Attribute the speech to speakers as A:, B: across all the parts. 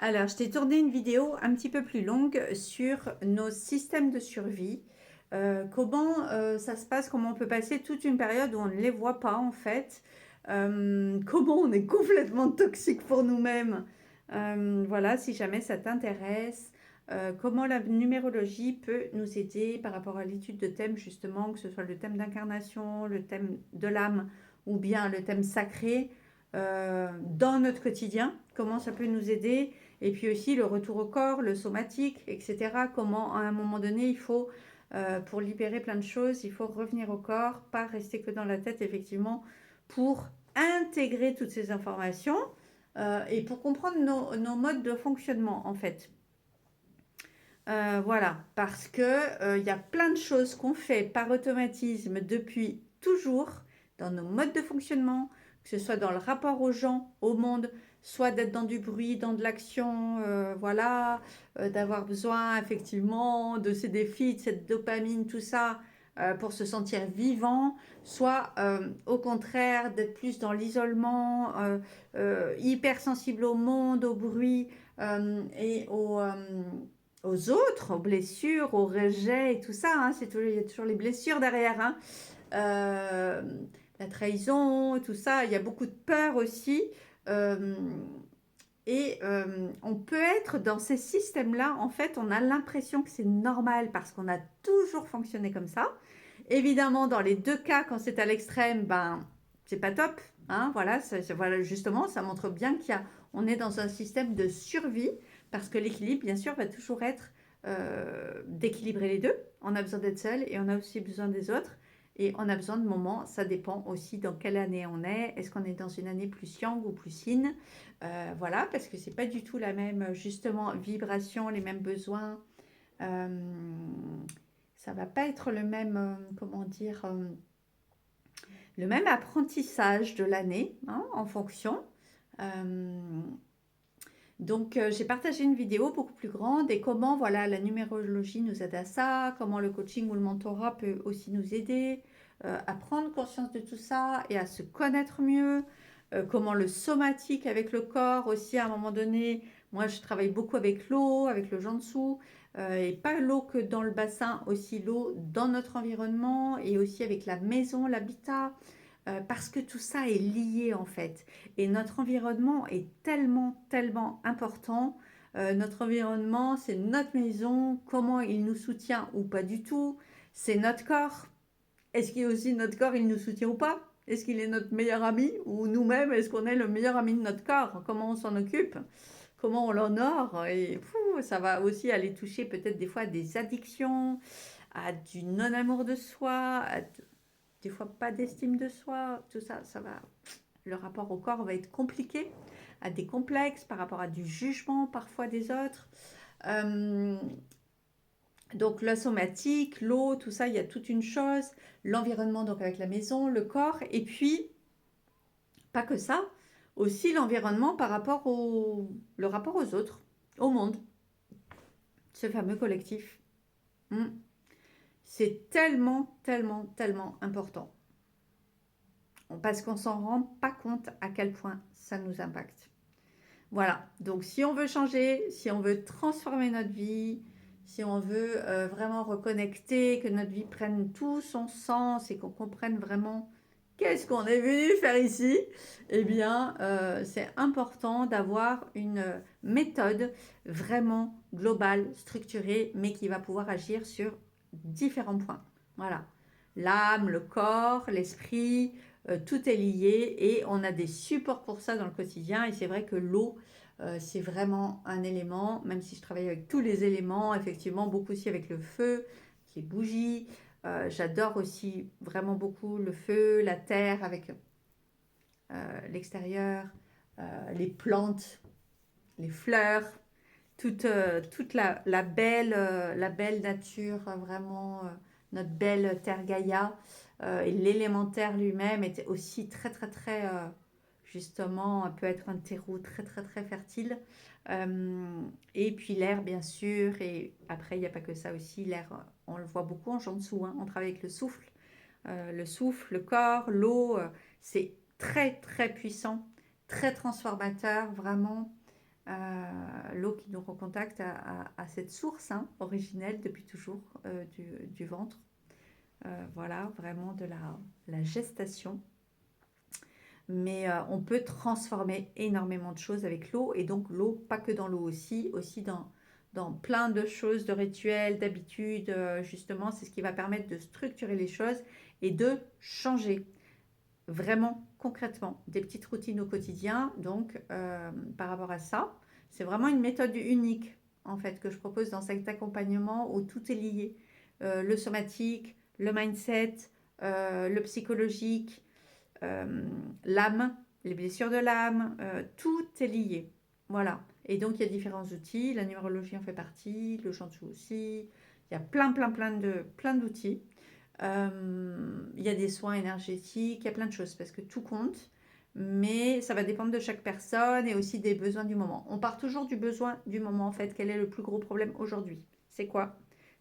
A: Alors, je t'ai tourné une vidéo un petit peu plus longue sur nos systèmes de survie. Comment ça se passe, comment on peut passer toute une période où on ne les voit pas en fait. Comment on est complètement toxique pour nous-mêmes. Voilà, si jamais ça t'intéresse. Comment la numérologie peut nous aider par rapport à l'étude de thèmes justement, que ce soit le thème d'incarnation, le thème de l'âme ou bien le thème sacré dans notre quotidien. Comment ça peut nous aider et puis aussi le retour au corps, le somatique, etc. Comment à un moment donné, il faut, pour libérer plein de choses, il faut revenir au corps, pas rester que dans la tête, effectivement, pour intégrer toutes ces informations et pour comprendre nos modes de fonctionnement, en fait. Voilà, parce que il y a plein de choses qu'on fait par automatisme depuis toujours dans nos modes de fonctionnement, que ce soit dans le rapport aux gens, au monde, soit d'être dans du bruit, dans de l'action, voilà, d'avoir besoin effectivement de ces défis, de cette dopamine, tout ça, pour se sentir vivant, soit au contraire d'être plus dans l'isolement, hypersensible au monde, au bruit et aux autres, aux blessures, aux rejets et tout ça. Hein, il y a toujours les blessures derrière. Hein. Euh, la trahison, tout ça. Il y a beaucoup de peur aussi. Euh, on peut être dans ces systèmes-là. En fait, on a l'impression que c'est normal parce qu'on a toujours fonctionné comme ça. Évidemment, dans les deux cas, quand c'est à l'extrême, ben, c'est pas top. Hein, voilà, voilà, justement, ça montre bien on est dans un système de survie parce que l'équilibre, bien sûr, va toujours être d'équilibrer les deux. On a besoin d'être seul et on a aussi besoin des autres. Et on a besoin de moments, ça dépend aussi dans quelle année on est. Est-ce qu'on est dans une année plus yang ou plus yin? Voilà, parce que c'est pas du tout la même, justement, vibration, les mêmes besoins. Euh, ça va pas être le même, comment dire, le même apprentissage de l'année hein, en fonction. Euh, j'ai partagé une vidéo beaucoup plus grande et comment voilà, la numérologie nous aide à ça, comment le coaching ou le mentorat peut aussi nous aider à prendre conscience de tout ça et à se connaître mieux, comment le somatique avec le corps aussi à un moment donné. Moi, je travaille beaucoup avec l'eau, avec le dessous et pas l'eau que dans le bassin, aussi l'eau dans notre environnement et aussi avec la maison, l'habitat parce que tout ça est lié en fait. Et notre environnement est tellement, tellement important. Notre environnement, c'est notre maison, comment il nous soutient ou pas du tout. C'est notre corps. Est-ce qu'il est aussi notre corps, il nous soutient ou pas? Est-ce qu'il est notre meilleur ami? Ou nous-mêmes, est-ce qu'on est le meilleur ami de notre corps? Comment on s'en occupe? Comment on l'honore? Et ça va aussi aller toucher peut-être des fois à des addictions, à du non-amour de soi, des fois pas d'estime de soi, tout ça, ça va. Le rapport au corps va être compliqué, à des complexes par rapport à du jugement parfois des autres. Euh, donc la somatique, l'eau, tout ça, il y a toute une chose. L'environnement donc avec la maison, le corps, et puis pas que ça, aussi l'environnement par rapport le rapport aux autres, au monde, ce fameux collectif. Mm. C'est tellement, tellement, tellement important. Parce qu'on s'en rend pas compte à quel point ça nous impacte. Voilà, donc si on veut changer, si on veut transformer notre vie, si on veut vraiment reconnecter, que notre vie prenne tout son sens et qu'on comprenne vraiment qu'est-ce qu'on est venu faire ici, eh bien, c'est important d'avoir une méthode vraiment globale, structurée, mais qui va pouvoir agir sur différents points. Voilà, l'âme, le corps, l'esprit, tout est lié et on a des supports pour ça dans le quotidien. Et c'est vrai que l'eau, c'est vraiment un élément, même si je travaille avec tous les éléments, effectivement, beaucoup aussi avec le feu, les bougies. J'adore aussi vraiment beaucoup le feu, la terre avec l'extérieur, les plantes, les fleurs, toute la belle nature, vraiment notre belle terre Gaïa. Et l'élémentaire lui-même était aussi très, très, très, justement, peut être un terreau très, très, très fertile. Et puis l'air, bien sûr. Et après, il n'y a pas que ça aussi. L'air, on le voit beaucoup en dessous. Hein. On travaille avec le souffle, le corps, l'eau. C'est très, très puissant, très transformateur, vraiment. nous recontacte à cette source hein, originelle depuis toujours du ventre. Voilà, vraiment de la gestation. Mais on peut transformer énormément de choses avec l'eau, et donc l'eau, pas que dans l'eau aussi dans plein de choses, de rituels, d'habitudes, justement, c'est ce qui va permettre de structurer les choses et de changer vraiment concrètement des petites routines au quotidien. Donc, par rapport à ça, c'est vraiment une méthode unique, en fait, que je propose dans cet accompagnement où tout est lié. Le somatique, le mindset, le psychologique, l'âme, les blessures de l'âme, tout est lié. Voilà. Et donc, il y a différents outils. La numérologie en fait partie, le Shantou aussi. Il y a plein d'outils. Il y a des soins énergétiques, il y a plein de choses parce que tout compte. Mais ça va dépendre de chaque personne et aussi des besoins du moment. On part toujours du besoin du moment en fait. Quel est le plus gros problème aujourd'hui? C'est quoi?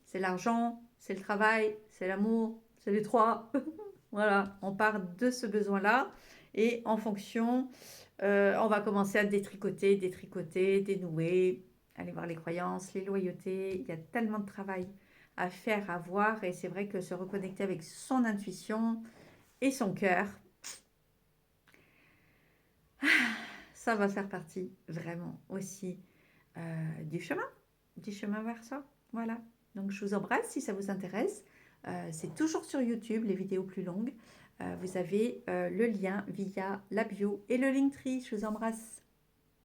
A: C'est l'argent, c'est le travail, c'est l'amour, c'est les trois. Voilà, on part de ce besoin-là et en fonction, on va commencer à détricoter, dénouer, aller voir les croyances, les loyautés. Il y a tellement de travail à faire, à voir, et c'est vrai que se reconnecter avec son intuition et son cœur, ça va faire partie vraiment aussi du chemin vers ça. Voilà. Donc je vous embrasse si ça vous intéresse. C'est toujours sur YouTube, les vidéos plus longues. Vous avez le lien via la bio et le Linktree. Je vous embrasse.